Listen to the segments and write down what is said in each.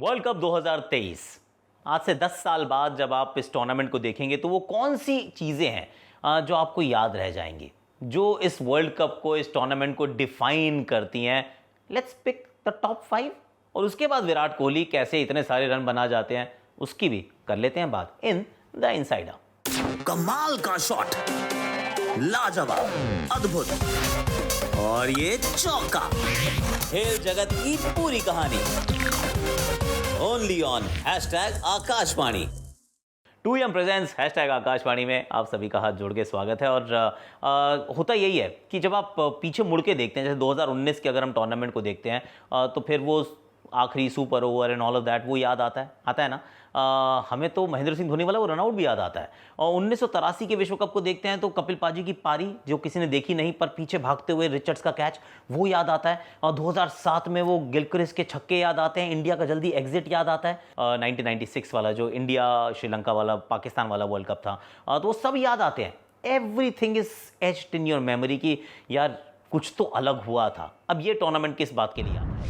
World cup 2023 आज से 10 साल बाद जब आप इस टूर्नामेंट को देखेंगे तो वो कौन सी चीज़ें हैं जो आपको याद रह जाएंगी, जो इस वर्ल्ड कप को, इस टूर्नामेंट को डिफाइन करती हैं। लेट्स पिक द टॉप 5 और उसके बाद विराट कोहली कैसे इतने सारे रन बना जाते हैं उसकी भी कर लेते हैं बात इन द इनसाइडर। कमाल का शॉट, लाजवाब, अद्भुत और ये चौका। खेल जगत की पूरी कहानी only on #Akashvani. 2AM presence #Akashvani में आप सभी का हाथ जोड़ के स्वागत है। और होता यही है कि जब आप पीछे मुड़ के देखते हैं, जैसे 2019 के अगर हम टूर्नामेंट को देखते हैं तो फिर वो आखिरी super over and all of that वो याद आता है ना। हमें तो महेंद्र सिंह धोनी वाला वो रनआउट भी याद आता है। और 1983 के विश्व कप को देखते हैं तो कपिल पाजी की पारी जो किसी ने देखी नहीं, पर पीछे भागते हुए रिचर्ड्स का कैच वो याद आता है। और 2007 में वो गिलक्रिस्ट के छक्के याद आते हैं, इंडिया का जल्दी एग्जिट याद आता है। 1996 वाला जो इंडिया श्रीलंका वाला पाकिस्तान वाला वर्ल्ड कप था, तो वो सब याद आते हैं। Everything is etched in your memory कि यार कुछ तो अलग हुआ था। अब ये टूर्नामेंट किस बात के लिए आता है?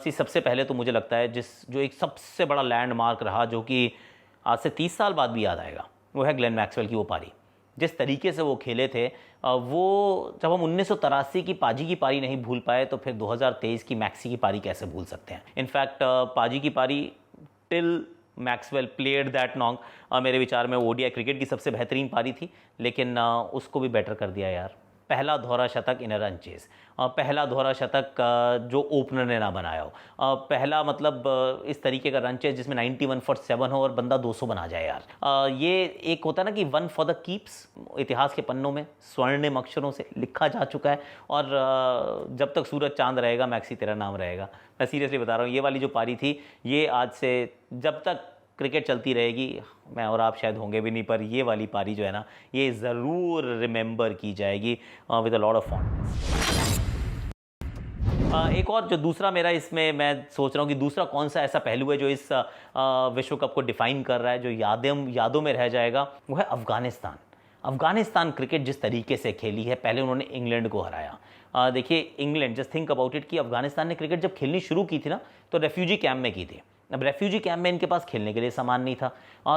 सबसे पहले तो मुझे लगता है जो एक सबसे बड़ा लैंडमार्क रहा, जो कि आज से 30 साल बाद भी याद आएगा, वो है ग्लेन मैक्सवेल की वो पारी। जिस तरीके से वो खेले थे, वो जब हम 1983 की पाजी की पारी नहीं भूल पाए तो फिर 2023 की मैक्सी की पारी कैसे भूल सकते हैं। इनफैक्ट पाजी की पारी till Maxwell played that long मेरे विचार में ओडीआई क्रिकेट की सबसे बेहतरीन पारी थी, लेकिन उसको भी बेटर कर दिया यार। पहला दोहरा शतक इन रन चेस, पहला दोहरा शतक जो ओपनर ने ना बनाया हो, पहला मतलब इस तरीके का रन चेस जिसमें 91 फॉर 7 हो और बंदा 200 बना जाए यार। ये एक होता है ना कि वन फॉर द कीप्स, इतिहास के पन्नों में स्वर्णिम अक्षरों से लिखा जा चुका है। और जब तक सूरज चांद रहेगा मैक्सी तेरा नाम रहेगा। मैं सीरियसली बता रहा हूँ, ये वाली जो पारी थी, ये आज से जब तक क्रिकेट चलती रहेगी, मैं और आप शायद होंगे भी नहीं, पर ये वाली पारी जो है ना, ये ज़रूर रिमेंबर की जाएगी with a lot of fondness. एक और जो दूसरा मेरा इसमें मैं सोच रहा हूँ कि दूसरा कौन सा ऐसा पहलू है जो इस विश्व कप को डिफाइन कर रहा है, जो यादों में रह जाएगा, वो है अफ़गानिस्तान। अफ़गानिस्तान क्रिकेट जिस तरीके से खेली है, पहले उन्होंने इंग्लैंड को हराया। देखिए England, just think about it कि अफ़गानिस्तान ने क्रिकेट जब खेलनी शुरू की थी ना, तो रेफ्यूजी कैंप में की थी। अब रेफ्यूजी कैंप में इनके पास खेलने के लिए सामान नहीं था,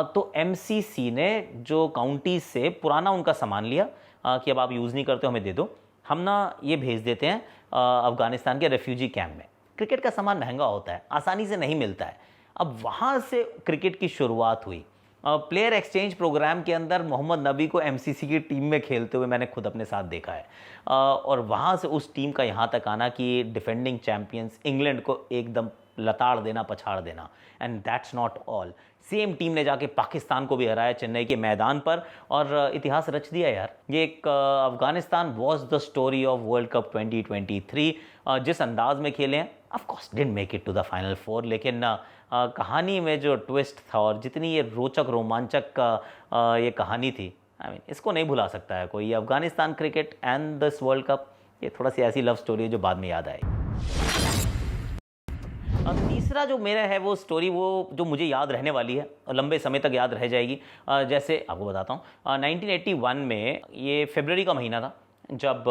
तो एमसीसी ने जो काउंटी से पुराना उनका सामान लिया कि अब आप यूज़ नहीं करते, हमें दे दो, हम ना ये भेज देते हैं अफ़गानिस्तान के रेफ्यूजी कैंप में। क्रिकेट का सामान महंगा होता है, आसानी से नहीं मिलता है। अब वहाँ से क्रिकेट की शुरुआत हुई। प्लेयर एक्सचेंज प्रोग्राम के अंदर मोहम्मद नबी को एमसीसी की टीम में खेलते हुए मैंने खुद अपने साथ देखा है। और वहाँ से उस टीम का यहाँ तक आना कि डिफेंडिंग चैम्पियंस इंग्लैंड को एकदम लताड़ देना, पछाड़ देना। And that's not all, same team ने जाके पाकिस्तान को भी हराया चेन्नई के मैदान पर और इतिहास रच दिया यार। ये एक Afghanistan was the story of world cup 2023। जिस अंदाज में खेले हैं, of course didn't make it to the final 4, लेकिन कहानी में जो ट्विस्ट था और जितनी ये रोचक रोमांचक ये कहानी थी, आई मीन इसको नहीं भुला सकता है कोई। Afghanistan cricket and this world cup, ये थोड़ा सी ऐसी लव स्टोरी है जो बाद में याद आएगी। तीसरा जो मेरा है वो स्टोरी, वो जो मुझे याद रहने वाली है और लंबे समय तक याद रह जाएगी। जैसे आपको बताता हूँ, 1981 में ये फरवरी का महीना था जब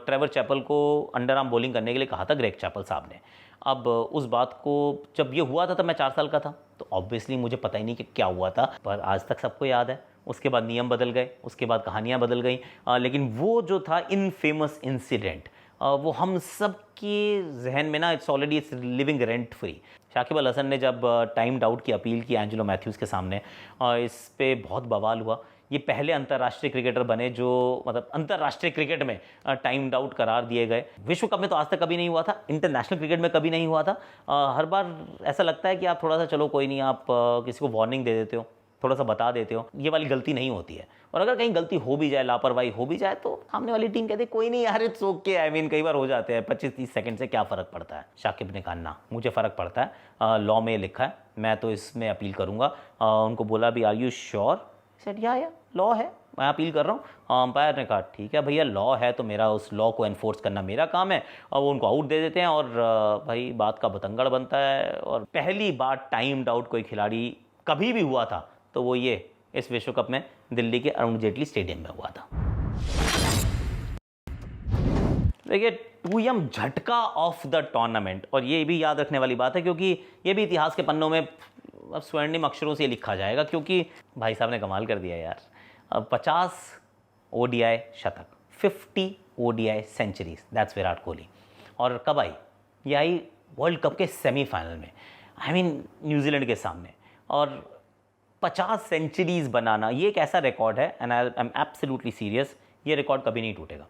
ट्रेवर चैपल को अंडर आर्म बॉलिंग करने के लिए कहा था ग्रेग चैपल साहब ने। अब उस बात को जब ये हुआ था तब मैं 4 साल का था, तो ऑब्वियसली मुझे पता ही नहीं कि क्या हुआ था, पर आज तक सबको याद है। उसके बाद नियम बदल गए, उसके बाद कहानियाँ बदल गई, लेकिन वो जो था इनफेमस इंसिडेंट, वो हम सब के जहन में ना, it's already it's living rent free. Shakib Al Hasan ने जब टाइम्ड आउट की अपील की एंजेलो मैथ्यूज़ के सामने, इस पे बहुत बवाल हुआ। ये पहले अंतर्राष्ट्रीय क्रिकेटर बने जो मतलब अंतर्राष्ट्रीय क्रिकेट में टाइम्ड आउट करार दिए गए। विश्व कप में तो आज तक कभी नहीं हुआ था, इंटरनेशनल क्रिकेट में कभी नहीं हुआ था। हर बार ऐसा लगता है कि आप थोड़ा सा, चलो कोई नहीं, आप किसी को वार्निंग दे देते हो, थोड़ा सा बता देते हो, ये वाली गलती नहीं होती है। और अगर कहीं गलती हो भी जाए, लापरवाही हो भी जाए, तो सामने वाली टीम कहती है कोई नहीं यार, इट्स ओके। आई मीन कई बार हो जाते हैं, 25-30 सेकंड से क्या फ़र्क पड़ता है। शाकिब ने कहा ना, मुझे फ़र्क पड़ता है, लॉ में लिखा है, मैं तो इसमें अपील करूँगा। उनको बोला भी, आर यू श्योर? सेड या लॉ है, मैं अपील कर रहा हूँ। अंपायर ने कहा ठीक है भैया, लॉ है तो मेरा उस लॉ को एनफोर्स करना मेरा काम है। और वो उनको आउट दे देते हैं और भाई बात का बतंगड़ बनता है। और पहली बार टाइम्ड आउट कोई खिलाड़ी कभी भी हुआ था तो वो ये इस विश्व कप में दिल्ली के अरुण जेटली स्टेडियम में हुआ था। देखिए टूयम झटका ऑफ द टूर्नामेंट, और ये भी याद रखने वाली बात है क्योंकि ये भी इतिहास के पन्नों में अब स्वर्णिम अक्षरों से लिखा जाएगा, क्योंकि भाई साहब ने कमाल कर दिया यार। अब 50 ODI शतक, 50 ODI centuries, that's Virat Kohli. और कब आई? ये आई वर्ल्ड कप के सेमीफाइनल में, आई मीन न्यूजीलैंड के सामने। और 50 सेंचुरीज बनाना ये एक ऐसा रिकॉर्ड है, and I am absolutely serious, ये रिकॉर्ड कभी नहीं टूटेगा,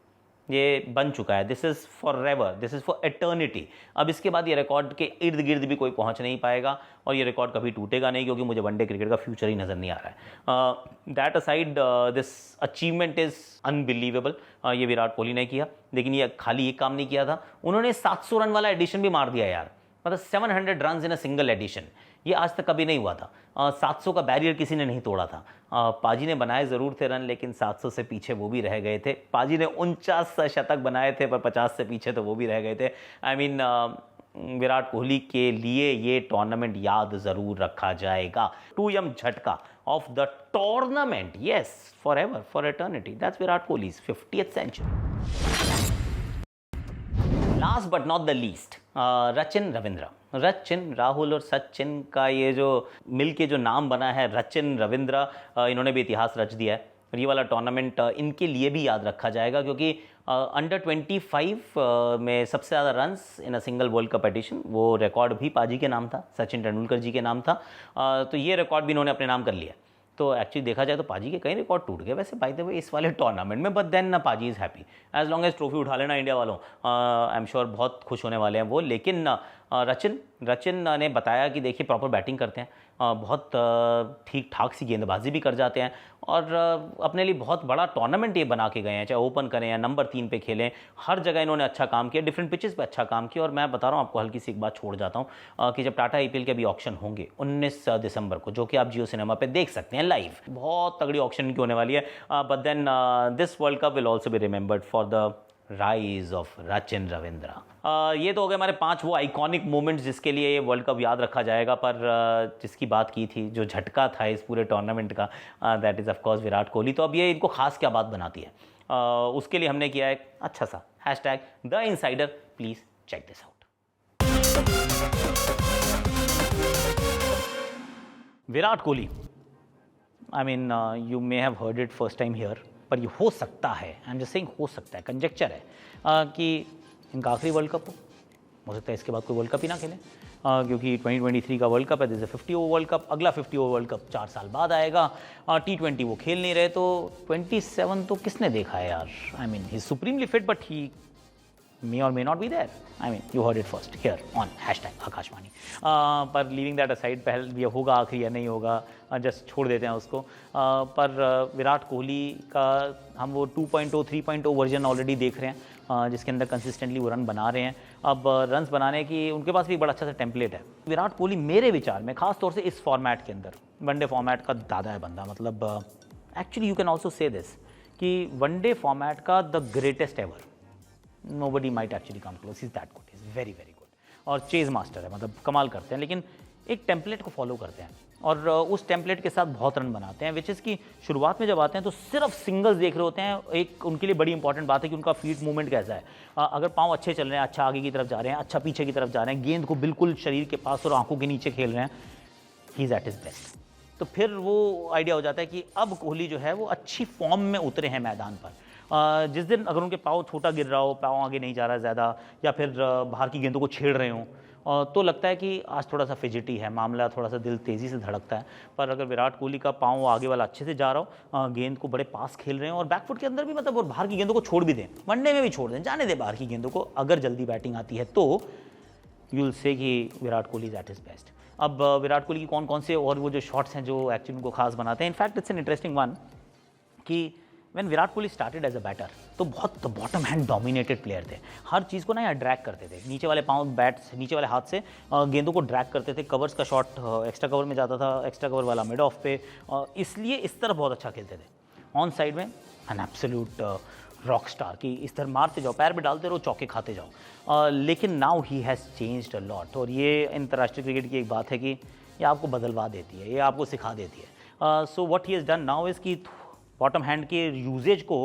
ये बन चुका है। This is for ever, this is for eternity. अब इसके बाद ये रिकॉर्ड के इर्द गिर्द भी कोई पहुंच नहीं पाएगा, और ये रिकॉर्ड कभी टूटेगा नहीं, क्योंकि मुझे वनडे क्रिकेट का फ्यूचर ही नज़र नहीं आ रहा है। That aside, this achievement is unbelievable. ये विराट कोहली ने किया, लेकिन ये खाली एक काम नहीं किया था, उन्होंने 700 रन वाला एडिशन भी मार दिया यार, मतलब 700 run in a single edition. ये आज तक कभी नहीं हुआ था। 700 का बैरियर किसी ने नहीं तोड़ा था। पाजी ने बनाए ज़रूर थे रन, लेकिन 700 से पीछे वो भी रह गए थे। पाजी ने 49 शतक बनाए थे, पर 50 से पीछे तो वो भी रह गए थे। आई मीन विराट कोहली के लिए ये टूर्नामेंट याद ज़रूर रखा जाएगा। टूयम झटका of the tournament, yes, forever, for eternity, that's Virat Kohli's 50th century. Last but not the least, Rachin Ravindra. Rachin, Rahul और सचिन का ये जो मिल के जो नाम बना है रचिन रविंद्र, इन्होंने भी इतिहास रच दिया है। और ये वाला टूर्नामेंट इनके लिए भी याद रखा जाएगा, क्योंकि अंडर 25 में सबसे ज़्यादा runs in a single world cup edition, वो रिकॉर्ड भी पाजी के नाम था, सचिन तेंदुलकर जी के नाम था। तो ये रिकॉर्ड भी इन्होंने अपने नाम कर लिया। तो एक्चुअली देखा जाए तो पाजी के कई रिकॉर्ड टूट गए वैसे बाय द वे इस वाले टूर्नामेंट में, but then Paaji is happy as long as trophy उठा लेना इंडिया वालों। आई एम श्योर बहुत खुश होने वाले हैं वो। लेकिन रचिन ने बताया कि देखिए प्रॉपर बैटिंग करते हैं, बहुत ठीक ठाक सी गेंदबाजी भी कर जाते हैं, और अपने लिए बहुत बड़ा टूर्नामेंट ये बना के गए हैं, चाहे ओपन करें या नंबर 3 पे खेलें, हर जगह इन्होंने अच्छा काम किया, डिफरेंट पिचेस पे अच्छा काम किया। और मैं बता रहा हूँ आपको, हल्की सी एक बात छोड़ जाता हूँ कि जब टाटा IPL के अभी ऑक्शन होंगे 19 दिसंबर को, जो कि आप जियो सिनेमा पे देख सकते हैं लाइव, बहुत तगड़ी ऑक्शन इनकी होने वाली है। But then this world cup will also be remembered for the rise of Rachin Ravindra. ये तो हो गए हमारे 5 वो आइकॉनिक मोमेंट्स जिसके लिए ये वर्ल्ड कप याद रखा जाएगा। पर जिसकी बात की थी, जो झटका था इस पूरे टूर्नामेंट का, that is of course Virat Kohli. तो अब ये इनको खास क्या बात बनाती है, उसके लिए हमने किया एक अच्छा सा hashtag the insider, please check this out. Virat Kohli, I mean you may have heard it first time here, पर ये हो सकता है, आई एम जस्ट सेइंग हो सकता है, कंजेक्चर है कि इनका आखिरी वर्ल्ड कप हो सकता है इसके बाद कोई वर्ल्ड कप ही ना खेलें, क्योंकि 2023 का वर्ल्ड कप है, दिस 50 ओवर वर्ल्ड कप। अगला 50 ओवर वर्ल्ड कप 4 साल बाद आएगा। T20 वो खेल नहीं रहे, तो 27 तो किसने देखा है यार। I mean he is supremely fit, but he may or may not be there. I mean, you heard it first here on hashtag Akashvani. पर लीविंग दैट असाइड, पहले ये होगा आखिरी या नहीं होगा, जस्ट छोड़ देते हैं उसको। पर विराट कोहली का हम वो 2.0 3.0 वर्जन ऑलरेडी देख रहे हैं, जिसके अंदर कंसिस्टेंटली वो रन बना रहे हैं। अब रन्स बनाने की उनके पास भी बड़ा अच्छा सा टेम्पलेट है। विराट कोहली मेरे विचार में, खास तौर से इस फॉर्मेट के अंदर, वनडे फॉर्मेट का दादा है बंदा। मतलब actually you can also say this कि वनडे फॉर्मेट का the greatest ever, nobody might actually come close, he's that good, he's very very good। और चेज मास्टर है, मतलब कमाल करते हैं, लेकिन एक टेम्पलेट को फॉलो करते हैं और उस टेम्पलेट के साथ बहुत रन बनाते हैं। विच इज़ की शुरुआत में जब आते हैं तो सिर्फ सिंगल्स देख रहे होते हैं। एक उनके लिए बड़ी इंपॉर्टेंट बात है कि उनका फीट मूवमेंट कैसा है। अगर पाँव अच्छे चल रहे हैं, अच्छा आगे की तरफ जा रहे हैं, अच्छा पीछे की तरफ जा रहे हैं, गेंद को बिल्कुल शरीर के पास और आंखों के नीचे खेल रहे हैं, he is at his best. तो फिर वो आइडिया हो जाता है कि अब कोहली जो है वो अच्छी फॉर्म में उतरे हैं मैदान पर। जिस दिन अगर उनके पाँव छोटा गिर रहा हो, पाँव आगे नहीं जा रहा है ज़्यादा, या फिर बाहर की गेंदों को छेड़ रहे हों, तो लगता है कि आज थोड़ा सा फिजिटी है मामला, थोड़ा सा दिल तेज़ी से धड़कता है। पर अगर विराट कोहली का पाँव आगे वाला अच्छे से जा रहा हो, गेंद को बड़े पास खेल रहे हैं और बैकफुट के अंदर भी, मतलब और बाहर की गेंदों को छोड़ भी दें, वनडे में भी छोड़ दें, जाने दें बाहर की गेंदों को, अगर जल्दी बैटिंग आती है तो यू विल से कि Virat Kohli is at his best. अब विराट कोहली की कौन कौन से और वो जो शॉट्स हैं जो एक्चुअली उनको खास बनाते हैं, in fact it's an interesting one कि when Virat Kohli started as a batter तो बहुत बॉटम हैंड डोमिनेटेड प्लेयर थे। हर चीज़ को ना यहाँ ड्रैग करते थे, नीचे वाले पाँव बैट नीचे वाले हाथ से गेंदों को ड्रैग करते थे। कवर्स का शॉट एक्स्ट्रा कवर में जाता था, एक्स्ट्रा कवर वाला मिड ऑफ पे, इसलिए इस तरफ बहुत अच्छा खेलते थे। ऑन साइड में एन एब्सोल्यूट रॉक स्टार की इस तरह मारते जाओ, पैर पे डालते रहो, चौके खाते जाओ। लेकिन now he has changed a lot, और ये अंतर्राष्ट्रीय क्रिकेट की एक बात है कि ये आपको बदलवा देती है, ये आपको सिखा देती है। So what he has done now is कि बॉटम हैंड के यूजेज को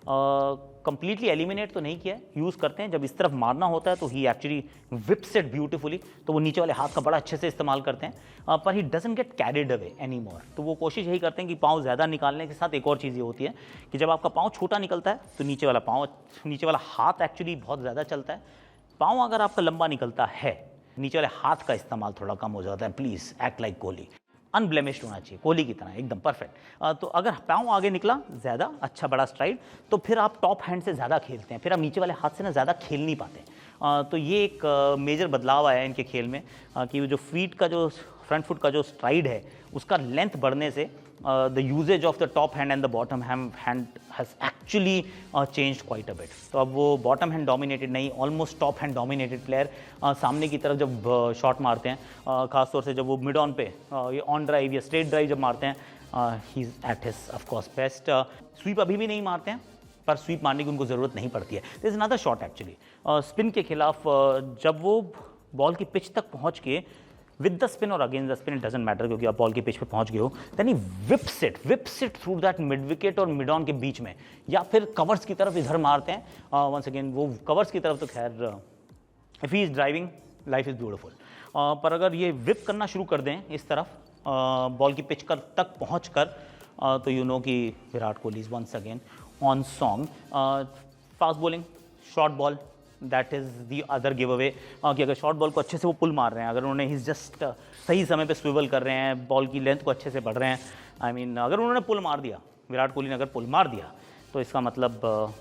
कंप्लीटली एलिमिनेट तो नहीं किया है, यूज़ करते हैं जब इस तरफ मारना होता है तो ही एक्चुअली विप्स इट ब्यूटीफुली, तो वो नीचे वाले हाथ का बड़ा अच्छे से इस्तेमाल करते हैं, पर he doesn't get carried away any more. तो वो कोशिश यही करते हैं कि पाँव ज़्यादा निकालने के साथ एक और चीज़ ये होती है कि जब आपका पाँव छोटा निकलता है तो नीचे वाला हाथ एक्चुअली बहुत ज़्यादा चलता है। पाँव अगर आपका लंबा निकलता है, नीचे वाले हाथ का इस्तेमाल थोड़ा कम हो जाता है। Please act like Kohli, unblemished होना चाहिए कोहली की तरह, एकदम परफेक्ट। तो अगर पाँव आगे निकला ज़्यादा अच्छा बड़ा स्ट्राइड, तो फिर आप टॉप हैंड से ज़्यादा खेलते हैं, फिर आप नीचे वाले हाथ से ना ज़्यादा खेल नहीं पाते। तो ये एक मेजर बदलाव आया है इनके खेल में, कि जो फ्रंट फुट का जो स्ट्राइड है उसका लेंथ बढ़ने से the usages of the top hand and the bottom hand has actually change quite a bit. तो अब वो बॉटम हैंड डोमिनेटेड नहीं, almost top hand dominated player सामने की तरफ जब शॉट मारते हैं, खासतौर से जब वो मिड ऑन पे ये ऑन ड्राइव या स्ट्रेट ड्राइव जब मारते हैं, he is at his of course best. Sweep अभी भी नहीं मारते हैं, पर स्वीप मारने की उनको ज़रूरत नहीं पड़ती है। This is another shot actually spin के खिलाफ, जब वो बॉल की पिच तक पहुँच के विद द स्पिन और against the spin, it doesn't matter, क्योंकि आप बॉल की पिच पे पहुंच गए हो, then he whips it through that mid wicket और मिड ऑन के बीच में, या फिर कवर्स की तरफ इधर मारते हैं। वंस अगेन वो कवर्स की तरफ तो खैर, if he is driving life is beautiful, पर अगर ये विप करना शुरू कर दें इस तरफ बॉल की पिच तक पहुँच कर, तो यू नो कि Virat Kohli is once again on song. Fast bowling, short ball, that is the other give away, कि अगर शॉर्ट बॉल को अच्छे से वो पुल मार रहे हैं, अगर उन्होंने ही जस्ट सही समय पे स्विवल कर रहे हैं, बॉल की लेंथ को अच्छे से बढ़ रहे हैं, आई मीन अगर उन्होंने पुल मार दिया, विराट कोहली ने अगर पुल मार दिया, तो इसका मतलब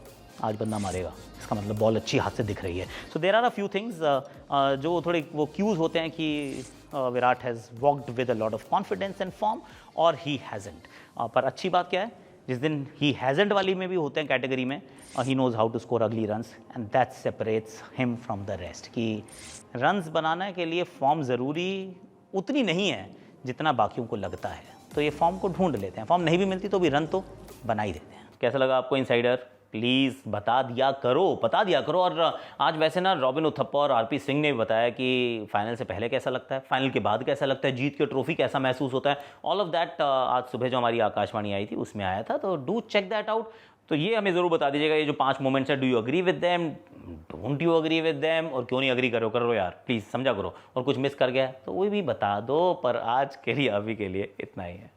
आज बंदा मारेगा, इसका मतलब बॉल अच्छी हाथ से दिख रही है। So there are a few things जो थोड़े वो क्यूज़ होते हैं कि Virat has walked with a lot of confidence and form, और ही हैज़ेंट। पर अच्छी बात क्या है, जिस दिन ही हैज़ेंट वाली में भी होते हैं कैटेगरी में, he knows how to score ugly runs, and that separates him from the rest. कि रन्स बनाने के लिए फॉर्म ज़रूरी उतनी नहीं है जितना बाकियों को लगता है, तो ये फॉर्म को ढूंढ लेते हैं, फॉर्म नहीं भी मिलती तो भी रन तो बना ही देते हैं। कैसा लगा आपको इनसाइडर? प्लीज़ बता दिया करो। और आज वैसे ना रॉबिन उथप्पा और आरपी सिंह ने भी बताया कि फाइनल से पहले कैसा लगता है, फाइनल के बाद कैसा लगता है, जीत के ट्रॉफी कैसा महसूस होता है, ऑल ऑफ दैट आज सुबह जो हमारी आकाशवाणी आई थी उसमें आया था, तो डू चेक दैट आउट। तो ये हमें ज़रूर बता दीजिएगा, ये जो 5 मोमेंट्स हैं, do you agree with them, don't you agree with them, और क्यों नहीं अग्री करो यार, प्लीज़ समझा करो, और कुछ मिस कर गया तो वो भी बता दो। पर आज के लिए, अभी के लिए इतना ही है।